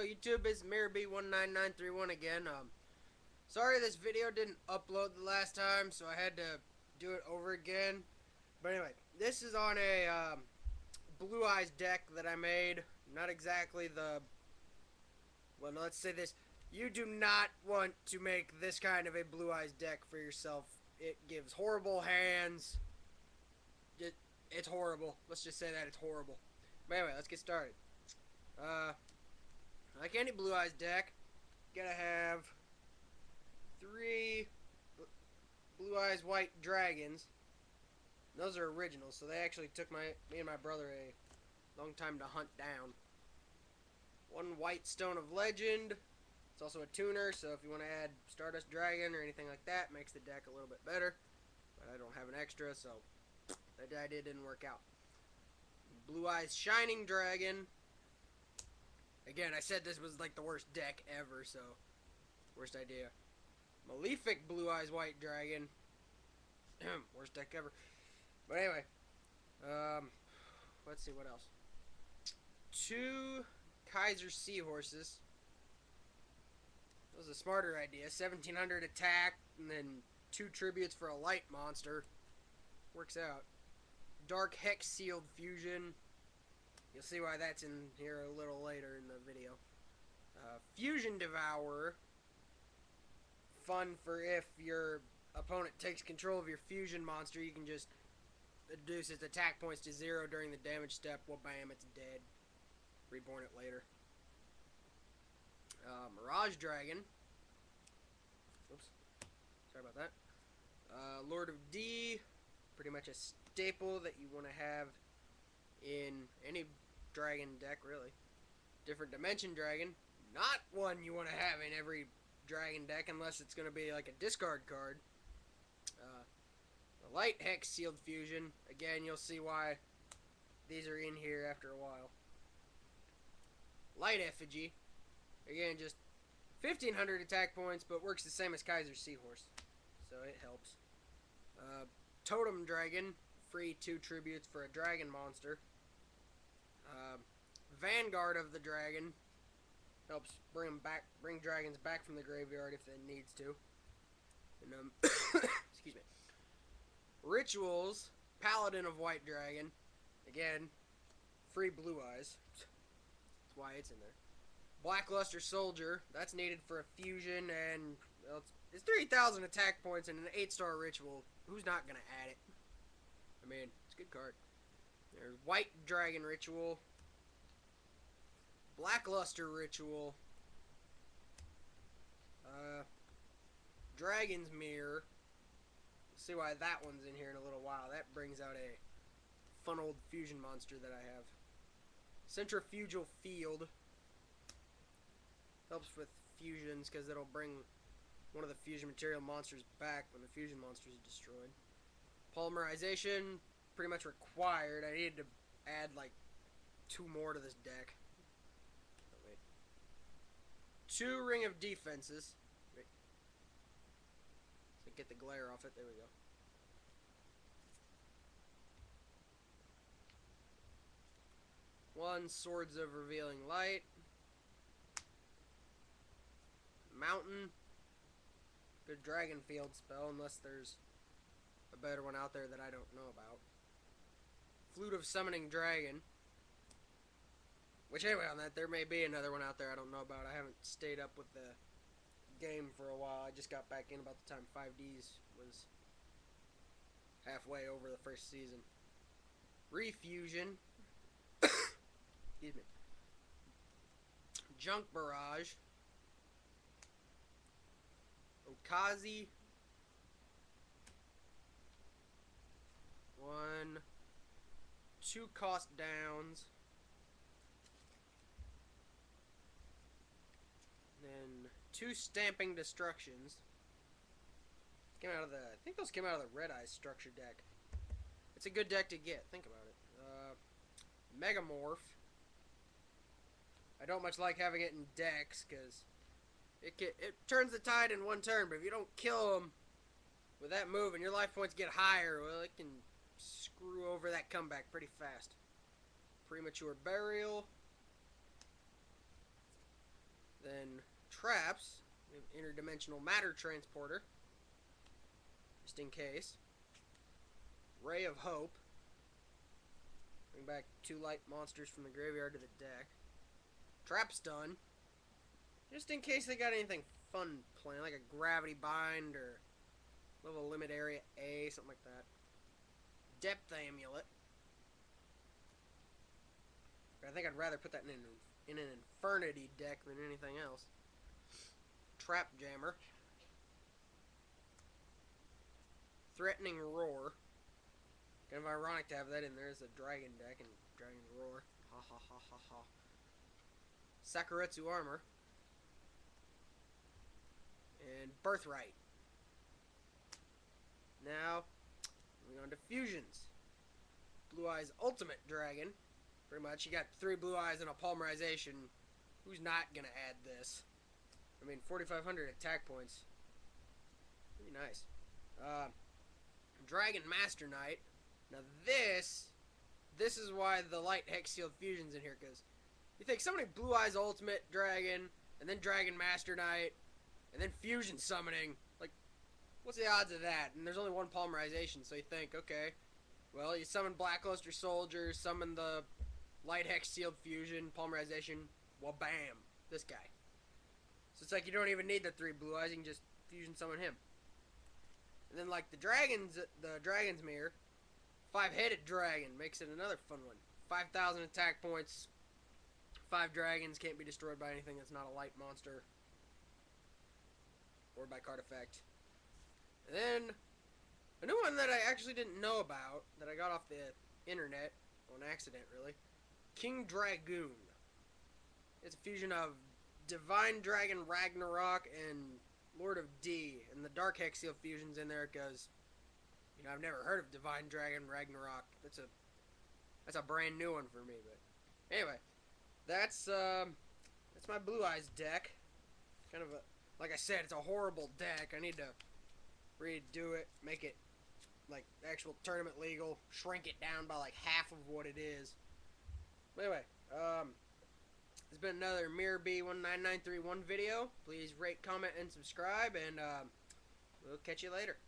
Yo, YouTube, it's MirrorB19931 again. Sorry this video didn't upload the last time, so I had to do it over again. But anyway, this is on a Blue Eyes deck that I made. Not exactly the... Well, let's say this. You do not want to make this kind of a Blue Eyes deck for yourself. It gives horrible hands. It's horrible. Let's just say that it's horrible. But anyway, let's get started. Like any Blue Eyes deck, gotta have 3 Blue Eyes White Dragons. Those are originals, so they actually took me and my brother a long time to hunt down. 1 White Stone of Legend. It's also a tuner, so if you want to add Stardust Dragon or anything like that, makes the deck a little bit better. But I don't have an extra, so that idea didn't work out. Blue Eyes Shining Dragon. Again, I said this was like the worst deck ever, so worst idea. Malefic Blue Eyes White Dragon. Worst deck ever. But anyway, let's see what else. 2 Kaiser Seahorses. That was a smarter idea. 1700 attack, and then 2 tributes for a light monster. Works out. Dark Hex Sealed Fusion. You'll see why that's in here a little later in the video. Fusion Devourer. Fun for if your opponent takes control of your fusion monster, you can just reduce its attack points to 0 during the damage step. Well, bam, it's dead. Reborn it later. Mirage Dragon. Oops. Sorry about that. Lord of D. Pretty much a staple that you want to have in any dragon deck, really. Different Dimension Dragon. Not one you want to have in every dragon deck unless it's going to be like a discard card. The Light Hex Sealed Fusion. Again, you'll see why these are in here after a while. Light Effigy. Again, just 1500 attack points, but works the same as Kaiser Seahorse, so it helps. Totem Dragon. Free 2 tributes for a dragon monster. Vanguard of the Dragon. Helps bring dragons back from the graveyard if it needs to. And excuse me. Rituals. Paladin of White Dragon. Again, free Blue Eyes. That's why it's in there. Blackluster Soldier. That's needed for a fusion, and well, it's 3,000 attack points and an 8-star ritual. Who's not gonna add it? I mean, it's a good card. There's White Dragon Ritual. Blackluster Ritual. Dragon's Mirror. We'll see why that one's in here in a little while. That brings out a fun old fusion monster that I have. Centrifugal Field. Helps with fusions because it'll bring one of the fusion material monsters back when the fusion monster is destroyed. Polymerization, pretty much required. I needed to add like 2 more to this deck. Oh, wait. 2 Ring of Defenses. Wait. So get the glare off it. There we go. One Swords of Revealing Light. Mountain. Good Dragon Field spell, unless there's a better one out there that I don't know about. Flute of Summoning Dragon. Which, anyway, on that, there may be another one out there I don't know about. I haven't stayed up with the game for a while. I just got back in about the time 5Ds was halfway over the first season. Refusion. Excuse me. Junk Barrage. Okazi. 1, 2 cost downs. Then 2 Stamping Destructions. Came out of the, I think those came out of the Red Eyes structure deck. It's a good deck to get. Think about it. Megamorph. I don't much like having it in decks because it turns the tide in 1 turn, but if you don't kill them with that move and your life points get higher, well, it can screw over that comeback pretty fast. Premature Burial. traps. We have interdimensional matter transporter, just in case. Ray of Hope. Bring back 2 light monsters from the graveyard to the deck. Trap Stun, just in case they got anything fun planned, like a Gravity Bind or Level Limit Area A, something like that. Depth Amulet. I think I'd rather put that in an Infernity deck than anything else. Trap Jammer. Threatening Roar. Kind of ironic to have that in there as a dragon deck and Dragon's Roar. Ha ha ha ha ha. Sakuretsu Armor. And Birthright. Now, moving on to fusions. Blue Eyes Ultimate Dragon. Pretty much, you got 3 Blue Eyes and a Polymerization. Who's not gonna add this? I mean, 4,500 attack points. Pretty nice. Dragon Master Knight. Now this is why the light hex sealed fusion's in here, because you think somebody Blue Eyes Ultimate Dragon, and then Dragon Master Knight, and then fusion summoning. Like, what's the odds of that? And there's only 1 Polymerization, so you think, okay, well, you summon Blackluster Soldier, summon the light hex sealed fusion, Polymerization, well, bam, this guy. So it's like you don't even need the 3 Blue Eyes, you can just fusion summon him. And then like the Dragon's Mirror, 5-headed dragon makes it another fun one. 5,000 attack points, 5 dragons, can't be destroyed by anything that's not a light monster or by card effect. And then a new one that I actually didn't know about, that I got off the internet on accident, really. King Dragoon. It's a fusion of Divine Dragon Ragnarok and Lord of D, and the Dark Hex Seal fusion's in there because, you know, I've never heard of Divine Dragon Ragnarok. That's a brand new one for me. But anyway, that's my Blue Eyes deck. Kind of a, like I said, it's a horrible deck. I need to redo it, make it like actual tournament legal, shrink it down by like half of what it is. But anyway, it's been another Mirror B19931 video. Please rate, comment, and subscribe, and we'll catch you later.